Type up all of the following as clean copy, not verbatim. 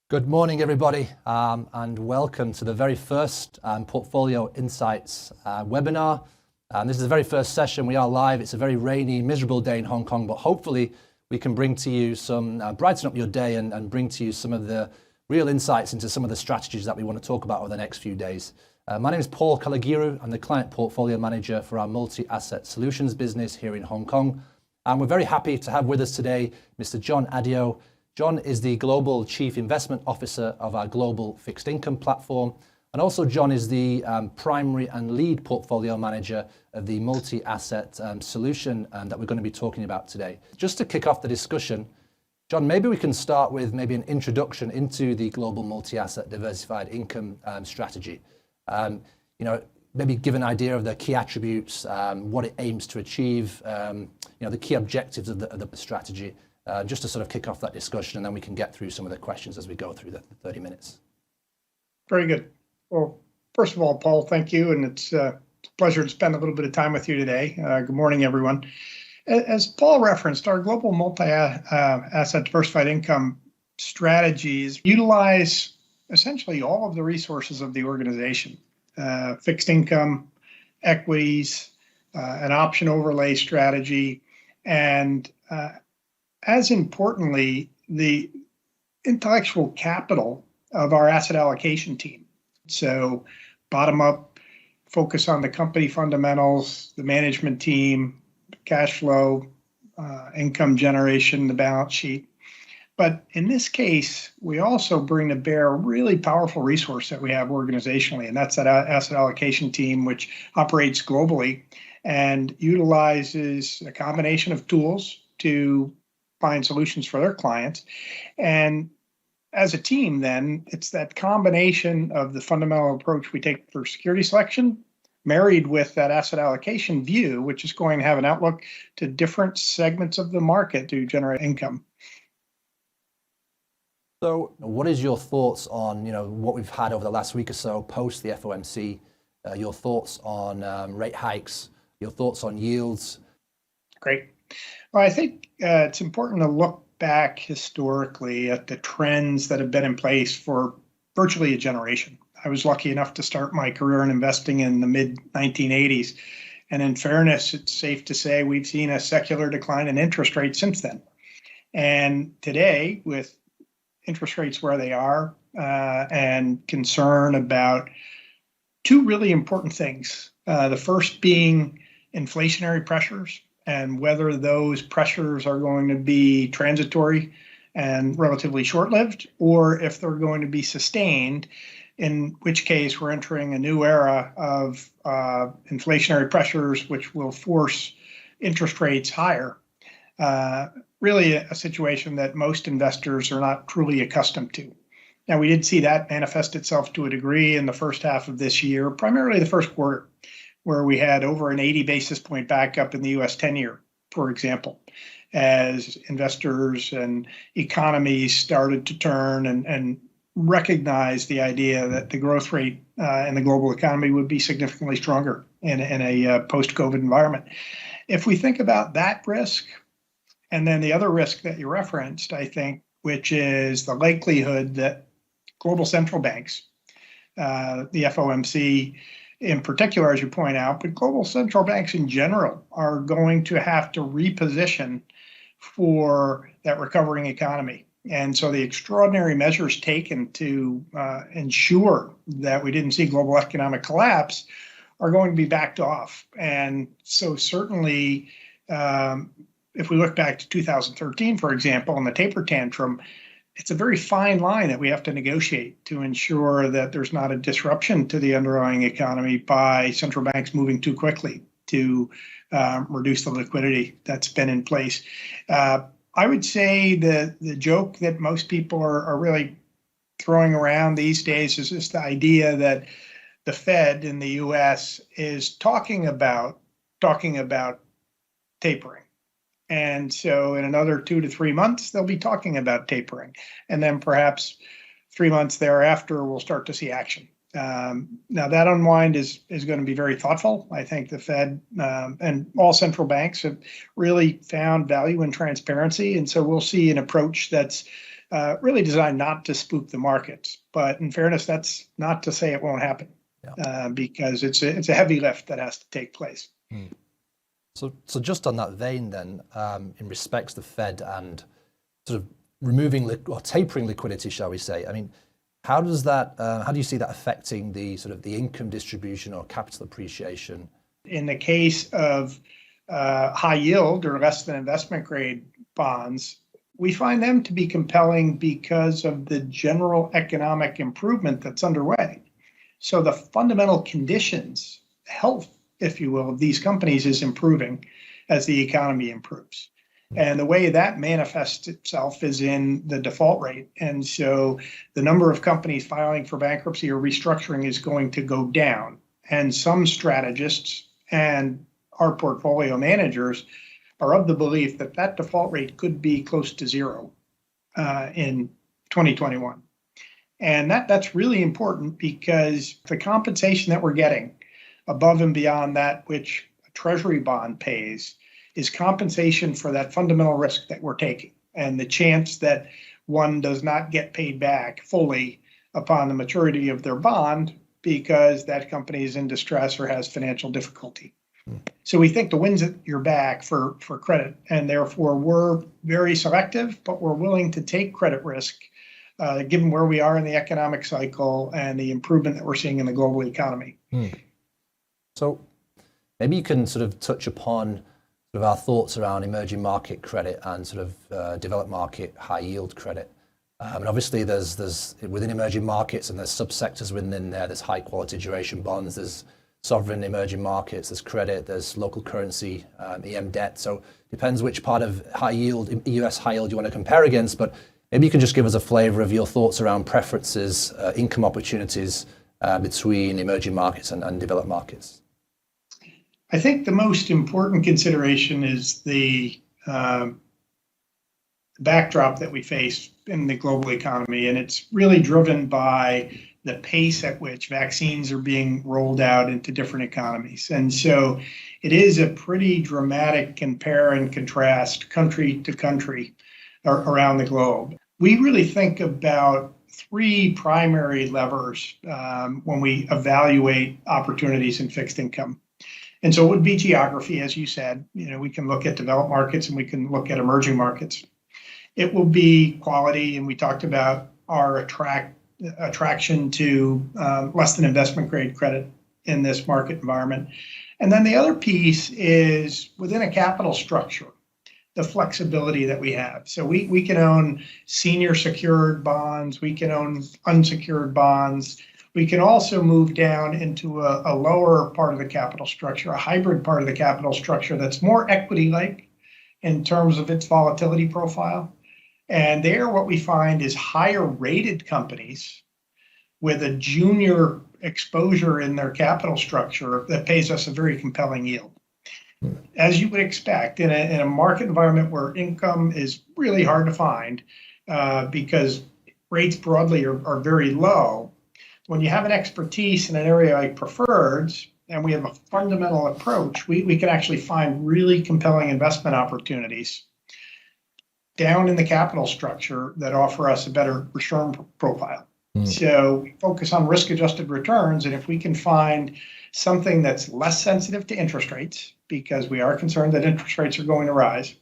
Good morning, everybody, and welcome to the very first Portfolio Insights webinar. This is the very first session. We are live. It's a very rainy, miserable day in Hong Kong, but hopefully we can bring to you some, brighten up your day and bring to you some of the real insights into some of the strategies that we want to talk about over the next few days. My name is Paul Calagiru. I'm the Client Portfolio Manager for our Multi-Asset Solutions business here in Hong Kong. And we're very happy to have with us today Mr. John Adio. John is the Global Chief Investment Officer of our Global Fixed Income platform. And also John is the primary and lead portfolio manager of the multi-asset solution that we're going to be talking about today. Just to kick off the discussion, John, maybe we can start with maybe an introduction into the Global Multi-Asset Diversified Income strategy. Maybe give an idea of the key attributes, what it aims to achieve, the key objectives of the strategy. Just to sort of kick off that discussion, and then we can get through some of the questions as we go through the 30 minutes. Very good. Well, first of all, Paul, thank you. And it's a pleasure to spend a little bit of time with you today. Good morning, everyone. As Paul referenced, our global multi-asset diversified income strategies utilize essentially all of the resources of the organization, fixed income, equities, an option overlay strategy, and as importantly, the intellectual capital of our asset allocation team. So bottom up, focus on the company fundamentals, the management team, cash flow, income generation, the balance sheet. But in this case, we also bring to bear a really powerful resource that we have organizationally, and that's that asset allocation team, which operates globally and utilizes a combination of tools to find solutions for their clients. And as a team, then, it's that combination of the fundamental approach we take for security selection, married with that asset allocation view, which is going to have an outlook to different segments of the market to generate income. So what is your thoughts on what we've had over the last week or so post the FOMC, your thoughts on rate hikes, your thoughts on yields? Great. Well, I think it's important to look back historically at the trends that have been in place for virtually a generation. I was lucky enough to start my career in investing in the mid-1980s. And in fairness, it's safe to say we've seen a secular decline in interest rates since then. And today, with interest rates where they are and concern about two really important things, the first being inflationary pressures, and whether those pressures are going to be transitory and relatively short-lived, or if they're going to be sustained, in which case we're entering a new era of inflationary pressures, which will force interest rates higher. Really a situation that most investors are not truly accustomed to. Now, we did see that manifest itself to a degree in the first half of this year, primarily the first quarter, where we had over an 80 basis point backup in the US 10-year, for example, as investors and economies started to turn and recognize the idea that the growth rate in the global economy would be significantly stronger in a post-COVID environment. If we think about that risk, and then the other risk that you referenced, I think, which is the likelihood that global central banks, the FOMC, in particular, as you point out, but global central banks in general are going to have to reposition for that recovering economy. And so the extraordinary measures taken to ensure that we didn't see global economic collapse are going to be backed off. And so certainly, if we look back to 2013, for example, and the taper tantrum, it's a very fine line that we have to negotiate to ensure that there's not a disruption to the underlying economy by central banks moving too quickly to reduce the liquidity that's been in place. I would say the joke that most people are really throwing around these days is just the idea that the Fed in the US is talking about tapering. And so in another 2 to 3 months, they'll be talking about tapering. And then perhaps 3 months thereafter, we'll start to see action. Now, that unwind is going to be very thoughtful. I think the Fed and all central banks have really found value in transparency. And so we'll see an approach that's really designed not to spook the markets. But in fairness, that's not to say it won't happen, because it's a heavy lift that has to take place. So just on that vein then, in respects to the Fed and sort of removing or tapering liquidity, shall we say? I mean, how do you see that affecting the sort of the income distribution or capital appreciation? In the case of high yield or less than investment grade bonds, we find them to be compelling because of the general economic improvement that's underway. So the fundamental conditions, health, if you will, of these companies is improving as the economy improves. And the way that manifests itself is in the default rate. And so the number of companies filing for bankruptcy or restructuring is going to go down. And some strategists and our portfolio managers are of the belief that that default rate could be close to zero in 2021. And that's really important because the compensation that we're getting above and beyond that which a treasury bond pays is compensation for that fundamental risk that we're taking and the chance that one does not get paid back fully upon the maturity of their bond because that company is in distress or has financial difficulty. So we think the wind's at your back for credit, and therefore we're very selective, but we're willing to take credit risk given where we are in the economic cycle and the improvement that we're seeing in the global economy. So maybe you can sort of touch upon sort of our thoughts around emerging market credit and sort of developed market high yield credit. And obviously there's within emerging markets and there's subsectors within there, there's high quality duration bonds, there's sovereign emerging markets, there's credit, there's local currency, EM debt. So depends which part of high yield, US high yield you want to compare against, but maybe you can just give us a flavor of your thoughts around preferences, income opportunities between emerging markets and developed markets. I think the most important consideration is the backdrop that we face in the global economy, and it's really driven by the pace at which vaccines are being rolled out into different economies. And so it is a pretty dramatic compare and contrast country to country around the globe. We really think about three primary levers when we evaluate opportunities in fixed income. And so it would be geography, as you said. We can look at developed markets and we can look at emerging markets. It will be quality, and we talked about our attraction to less than investment grade credit in this market environment. And then the other piece is within a capital structure, the flexibility that we have. So we can own senior secured bonds, we can own unsecured bonds. We can also move down into a lower part of the capital structure, a hybrid part of the capital structure that's more equity-like in terms of its volatility profile. And there what we find is higher rated companies with a junior exposure in their capital structure that pays us a very compelling yield. As you would expect in a market environment where income is really hard to find because rates broadly are very low, when you have an expertise in an area like preferreds and we have a fundamental approach, we can actually find really compelling investment opportunities down in the capital structure that offer us a better return profile. So we focus on risk-adjusted returns, and if we can find something that's less sensitive to interest rates, because we are concerned that interest rates are going to rise,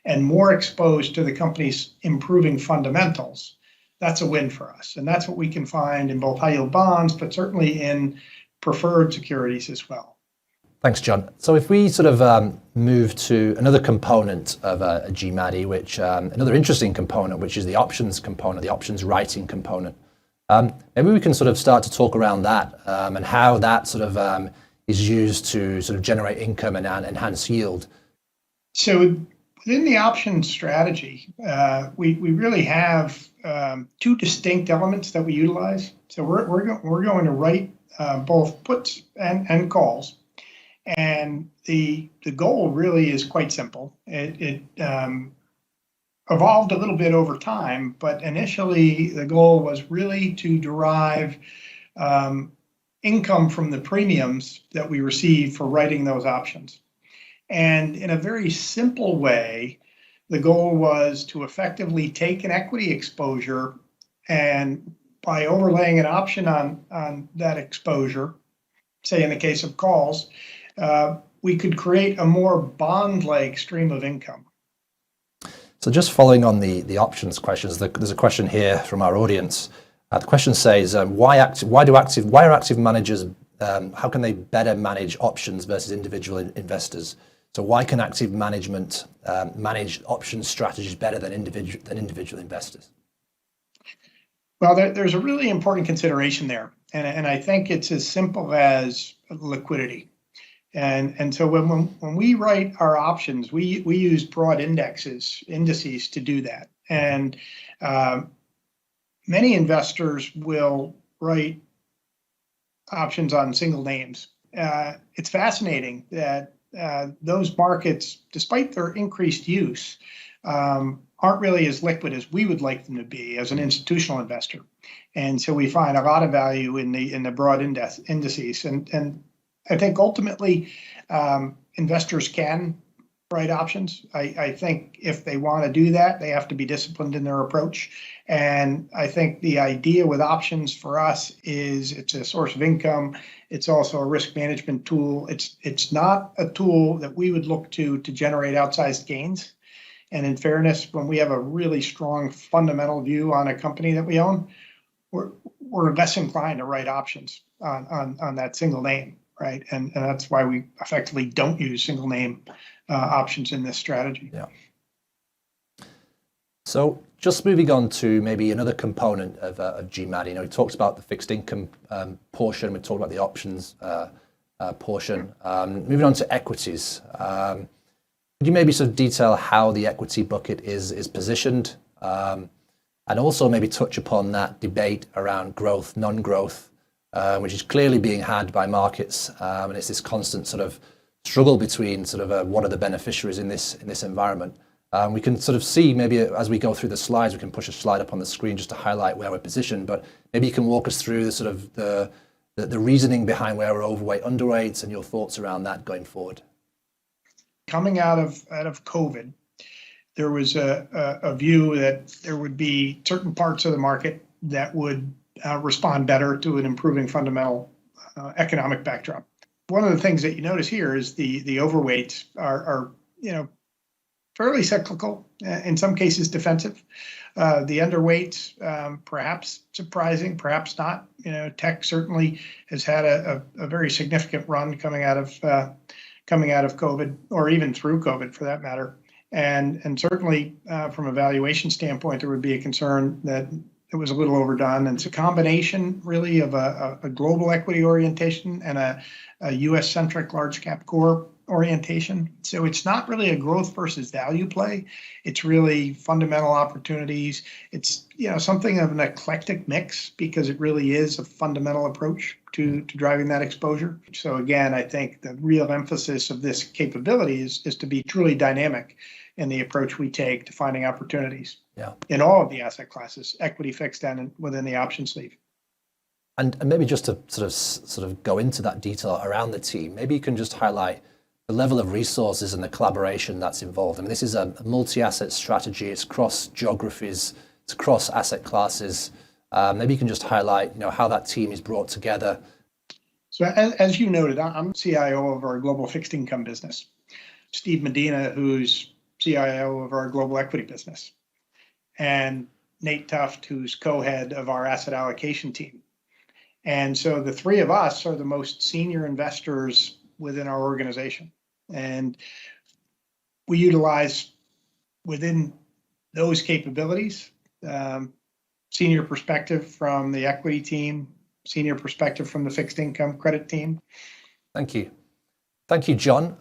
and more exposed to the company's improving fundamentals, that's a win for us. And that's what we can find in both high-yield bonds, but certainly in preferred securities as well. Thanks, John. So if we sort of move to another component of a GMADI, which another interesting component, which is the options component, the options writing component. Maybe we can sort of start to talk around that and how that sort of is used to sort of generate income and enhance yield. So within the option strategy, we really have two distinct elements that we utilize. So we're going to write both puts and calls. And the goal really is quite simple. It evolved a little bit over time, but initially the goal was really to derive income from the premiums that we receive for writing those options. And in a very simple way, The goal was to effectively take an equity exposure, and by overlaying an option on that exposure, say in the case of calls, we could create a more bond-like stream of income. So just following on the options questions, there's a question here from our audience. The question says, why are active managers, how can they better manage options versus individual investors? So why can active management manage option strategies better than individual investors? Well, there's a really important consideration there, and I think it's as simple as liquidity. And so when we write our options, we use broad indices to do that. And many investors will write options on single names. It's fascinating that those markets, despite their increased use, aren't really as liquid as we would like them to be as an institutional investor. And so we find a lot of value in the broad indices. And I think ultimately investors can write options. I think if they want to do that, they have to be disciplined in their approach. And I think the idea with options for us is it's a source of income. It's also a risk management tool. It's not a tool that we would look to generate outsized gains. And in fairness, when we have a really strong fundamental view on a company that we own, we're less inclined to write options on that single name, right? And that's why we effectively don't use single name options in this strategy. Yeah. So just moving on to maybe another component of GMAT. You know, we talked about the fixed income portion. We talked about the options portion. Moving on to equities. Could you maybe sort of detail how the equity bucket is positioned, and also maybe touch upon that debate around growth, non-growth, which is clearly being had by markets, and it's this constant sort of struggle between sort of what are the beneficiaries in this environment. We can sort of see maybe as we go through the slides, we can push a slide up on the screen just to highlight where we're positioned. But maybe you can walk us through the sort of the reasoning behind where we're overweight, underweight, and your thoughts around that going forward. Coming out of COVID, there was a view that there would be certain parts of the market that would respond better to an improving fundamental economic backdrop. One of the things that you notice here is the overweights are fairly cyclical, in some cases defensive. The underweights, perhaps surprising, perhaps not. Tech certainly has had a very significant run coming out of COVID, or even through COVID for that matter. And certainly from a valuation standpoint, there would be a concern that it was a little overdone. And it's a combination really of a global equity orientation and a US-centric large cap core orientation. So it's not really a growth versus value play. It's really fundamental opportunities. It's something of an eclectic mix because it really is a fundamental approach to driving that exposure. So again, I think the real emphasis of this capability is to be truly dynamic in the approach we take to finding opportunities in all of the asset classes, equity, fixed, and within the option sleeve. And maybe just to sort of go into that detail around the team, maybe you can just highlight the level of resources and the collaboration that's involved. I mean, this is a multi-asset strategy. It's across geographies. It's across asset classes. Maybe you can just highlight, how that team is brought together. So as you noted, I'm CIO of our global fixed income business. Steve Medina, who's CIO of our global equity business, and Nate Tuft, who's co-head of our asset allocation team. And so the three of us are the most senior investors within our organization. And we utilize within those capabilities, senior perspective from the equity team, senior perspective from the fixed income credit team. Thank you. Thank you, John.